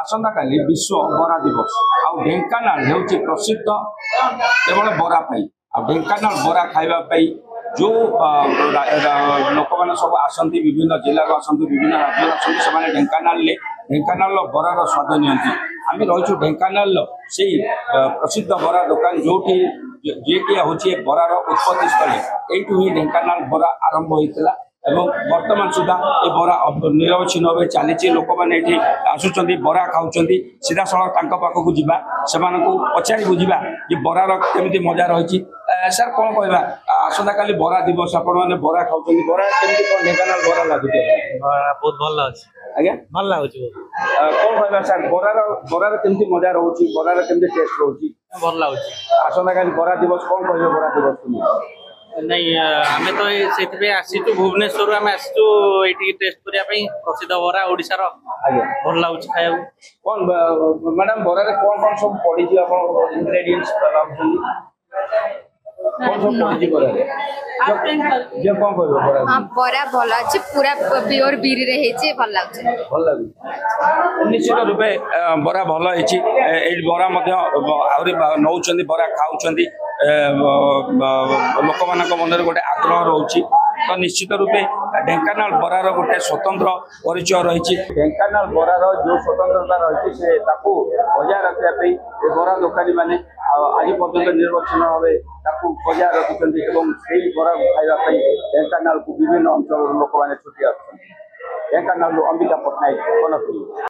आसंता काली विश्व बरा दिवस आ ढेंकानाल हेउची प्रसिद्ध केवल बरा पाई आ ढेंकानाल बरा खाइबा पाई जो लोक मैंने सब आसती विभिन्न जिला आसती विभिन्न राज्य आसती से ढेंकानाल बरार स्वाद नियंती आम रही ढेंकानाल से प्रसिद्ध बरा दुकान जो जी हूँ बरार उत्पत्ति स्थल यू ही ढेंकानाल बरा आरंभ होता एवं वर्तमान सुधा ये बरा निरवच्छिन्न भाव चली लोक मैंने आसुँच बरा खाऊँ सीधा सड़क पाखक जा से पचारि बुझा कि बरार केमी मजा रही सर कौन कहवा आसंता काली बरा दिवस आपण मैंने बरा खाऊँ बरा केमी कौन ढेंकानाल बरा लगुच बहुत भल आज्ञा भल लगुच कौन कहवा सर बरार केमी मजा रोचे बरार केमी टेस्ट रोचे भल लगुच आसंता काली बरा दिवस कौन कह बरा दिवस तुम नहीं आम तो से आसीचु भुवनेश्वर आम आसीचु ये टेस्ट करने प्रसिद्ध बरा ओडिशार भल लगुच खाया कौन मैडम बरा कौन कौन सब पड़ी इंग्रेडिएंट्स कौन सब पड़ी बरा जे कौन कहबो बरा हां बरा भल अछि पूरा प्योर बीरी रे हेछि भल लागछ भल लागु निश्चित रूपे बरा भल हेछि ए बरा मध्ये आउरी नौचंदी बरा खाउचंदी लोक मानक मन गोटे आग्रह रोची तो निश्चित रूपे ढेंकानाल बरार गोटे स्वतंत्र परिचय रही ढेंकानाल बरार जो स्वतंत्रता रही से बजाय रखापी बरा दोकानी मैंने आज पर्यटन निर्वाचन भाव बजाय रखुच्च बरा खावाई ढेंकानाल को विभिन्न अंचल लोक मैंने छुट्टी आसुच्च ढेंकानाल अंबिका पट्टनायक।